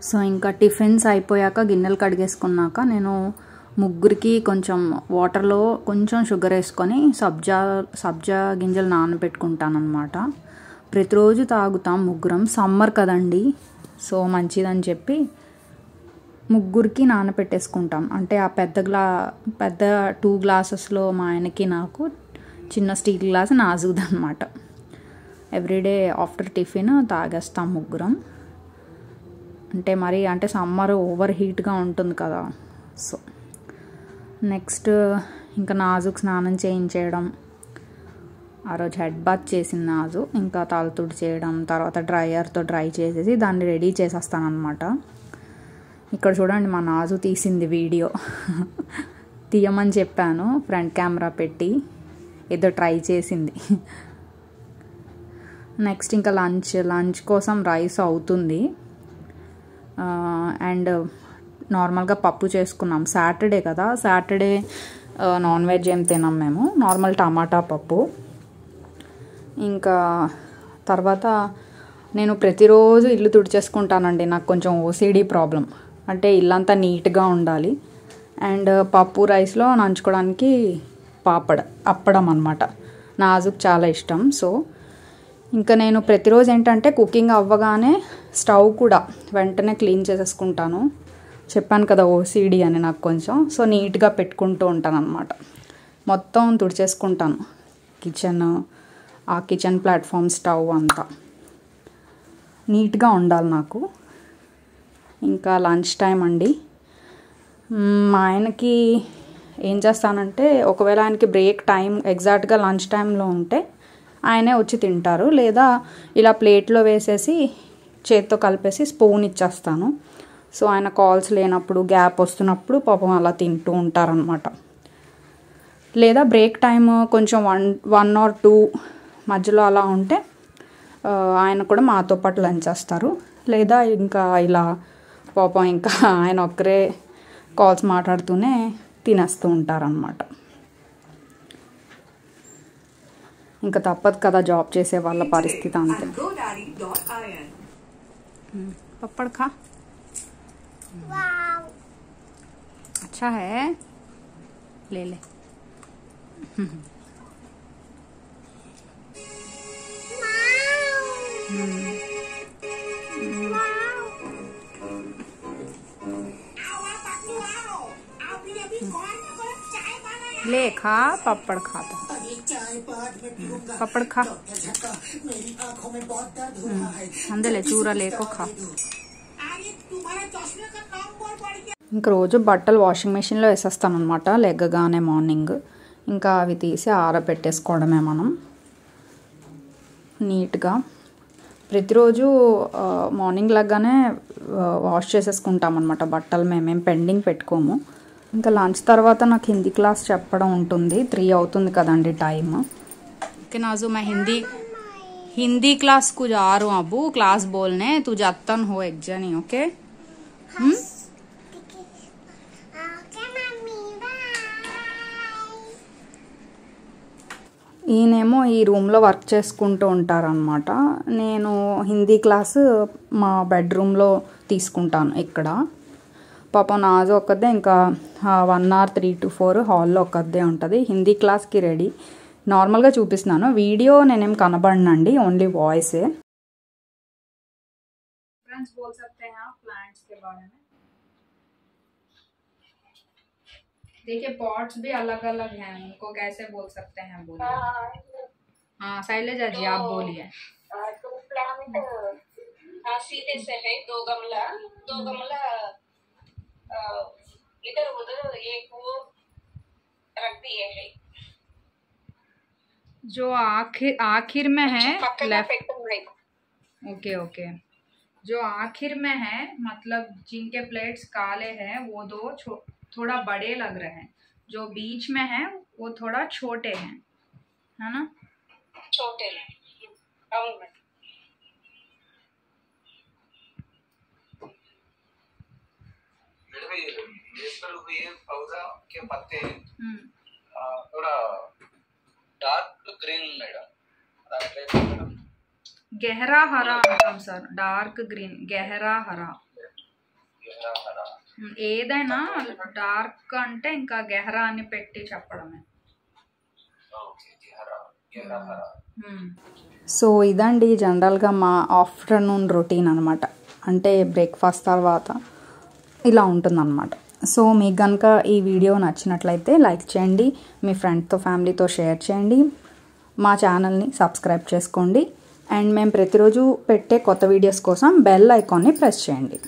So ఇంకా tiffins అయిపోయాక గిన్నెలు కడిగేసుకున్నాక నేను ముగ్గురికి కొంచెం వాటర్లో కొంచెం షుగర్ వేసుకొని సబ్జా గింజలు నానబెట్టుకుంటాను అనమాట. ప్రతిరోజు తాగుతాం ముగ్గురం, సమ్మర్ కదండి, సో మంచిదని చెప్పి ముగ్గురికి నానబెట్టేసుకుంటాం. అంటే ఆ పెద్ద 2 గ్లాసెస్లో మా ఆయనకి నాకు చిన్న స్టీల్ గ్లాస్ నాజుదనమాట. ఎవ్రీడే ఆఫ్టర్ టిఫిన్ తాగేస్తాం ముగ్గురం. అంటే సమ్మర్ ఓవర్ హీట్గా ఉంటుంది కదా. సో నెక్స్ట్ ఇంకా నాజుకు స్నానం చేయించేయడం, ఆ రోజు హెడ్ బాత్ చేసిన నాజు, ఇంకా తలతుడి చేయడం, తర్వాత డ్రైయర్తో డ్రై చేసేసి దాన్ని రెడీ చేసేస్తాను అనమాట. ఇక్కడ చూడండి మా నాజు తీసింది వీడియో. తీయమని చెప్పాను, ఫ్రంట్ కెమెరా పెట్టి ఏదో ట్రై చేసింది. నెక్స్ట్ ఇంకా లంచ్ కోసం రైస్ అవుతుంది. అండ్ నార్మల్గా పప్పు చేసుకున్నాం, సాటర్డే కదా, సాటర్డే నాన్ వెజ్ ఏం తినాం మేము, నార్మల్ టమాటా పప్పు. ఇంకా తర్వాత నేను ప్రతిరోజు ఇల్లు తుడిచేసుకుంటానండి, నాకు కొంచెం ఓసిడి ప్రాబ్లం. అంటే ఇల్లంతా నీట్గా ఉండాలి. అండ్ పప్పు రైస్లో నంచుకోవడానికి అప్పడం అనమాట, నాజుకు చాలా ఇష్టం. సో ఇంకా నేను ప్రతిరోజు ఏంటంటే కుకింగ్ అవ్వగానే స్టవ్ కూడా వెంటనే క్లీన్ చేసేసుకుంటాను. చెప్పాను కదా ఓసిడి అని నాకు కొంచెం, సో నీట్గా పెట్టుకుంటూ ఉంటాను అనమాట. మొత్తం తుడిచేసుకుంటాను కిచెన్ ప్లాట్ఫామ్, స్టవ్ అంతా నీట్గా ఉండాలి నాకు. ఇంకా లంచ్ టైం అండి. మా ఆయనకి ఏం చేస్తానంటే, ఒకవేళ ఆయనకి బ్రేక్ టైం ఎగ్జాక్ట్గా లంచ్ టైంలో ఉంటే ఆయనే వచ్చి తింటారు, లేదా ఇలా ప్లేట్లో వేసేసి చేత్తో కలిపేసి స్పూన్ ఇచ్చేస్తాను. సో ఆయన కాల్స్ లేనప్పుడు, గ్యాప్ వస్తున్నప్పుడు పాపం అలా తింటూ ఉంటారనమాట. లేదా బ్రేక్ టైం కొంచెం 1 or 2 మధ్యలో అలా ఉంటే ఆయన కూడా మాతో పాటు లంచ్ చేస్తారు. లేదా ఇంకా ఇలా పాపం ఇంకా ఆయన ఒక్కరే కాల్స్ మాట్లాడుతూనే తినేస్తూ ఉంటారనమాట. ఇంకా తప్పదు కదా, జాబ్ చేసే వాళ్ళ పరిస్థితి అంతే. పప్పड़ खा, अच्छा है, ले ले. ले खा, पपड़ खाता, पपड़ खा, अंदर ले चूरा लेको खा. ఇంకా రోజు బట్టలు వాషింగ్ మెషిన్లో వేసేస్తాను అనమాట లెగ్గగానే మార్నింగ్. ఇంకా అవి తీసి ఆరబెట్టేసుకోవడమే మనం నీట్గా. ప్రతిరోజు మార్నింగ్ లాగానే వాష్ చేసేసుకుంటాం అనమాట బట్టలు, మేమేం పెండింగ్ పెట్టుకోము. ఇంకా లంచ్ తర్వాత నాకు హిందీ క్లాస్ చెప్పడం ఉంటుంది, 3 అవుతుంది కదండి టైమ్. ఓకే नाजू, मैं हिंदी क्लास को जा रहा हूँ अबू, क्लास बोलने, तू जाता हो एक जनी. ओके ఈయనేమో ఈ రూమ్లో వర్క్ చేసుకుంటూ ఉంటారనమాట. నేను హిందీ క్లాసు మా బెడ్రూమ్లో తీసుకుంటాను ఇక్కడ. పాపం నాజు ఒక్కదే ఇంకా 1 hour 3 to 4 హాల్లో ఒక్కదే ఉంటుంది. హిందీ క్లాస్కి రెడీ. నార్మల్గా చూపిస్తున్నాను, వీడియో నేనేం కనబడనండి, ఓన్లీ వాయిసే. ఫ్రెండ్స్ बोल सकते हैं आप प्लांट्स के बारे में. देखिए पॉट्स भी अलग अलग हैं, उनको कैसे बोल सकते हैं बोलिए. हाँ शैलजा जी आप बोलिए. तो प्लांट सीधे से है, दो गमला इधर उधर एक वो रख दिए है. जो आखिर में है लेफ्ट. ओके जो आखिर में है, मतलब जिनके प्लेट्स काले हैं वो 2 थोड़ा बड़े लग रहे हैं, जो बीच में है वो थोड़ा छोटे हैं, है ना, छोटे हैं. ये पौधा के पत्ते थोड़ा डार्क ग्रीन मैडम, गहरा हरा मैडम सर, डार्क ग्रीन गहरा हरा. ఏదైనా డార్క్ అంటే ఇంకా గెహరా అని పెట్టి చెప్పడమే. సో ఇదండి జనరల్గా మా ఆఫ్టర్నూన్ రొటీన్ అనమాట. అంటే బ్రేక్ఫాస్ట్ తర్వాత ఇలా ఉంటుందన్నమాట. సో మీకు కనుక ఈ వీడియో నచ్చినట్లయితే లైక్ చేయండి, మీ ఫ్రెండ్స్తో ఫ్యామిలీతో షేర్ చేయండి, మా ఛానల్ని సబ్స్క్రైబ్ చేసుకోండి, అండ్ మేము ప్రతిరోజు పెట్టే కొత్త వీడియోస్ కోసం బెల్ ఐకాన్ని ప్రెస్ చేయండి.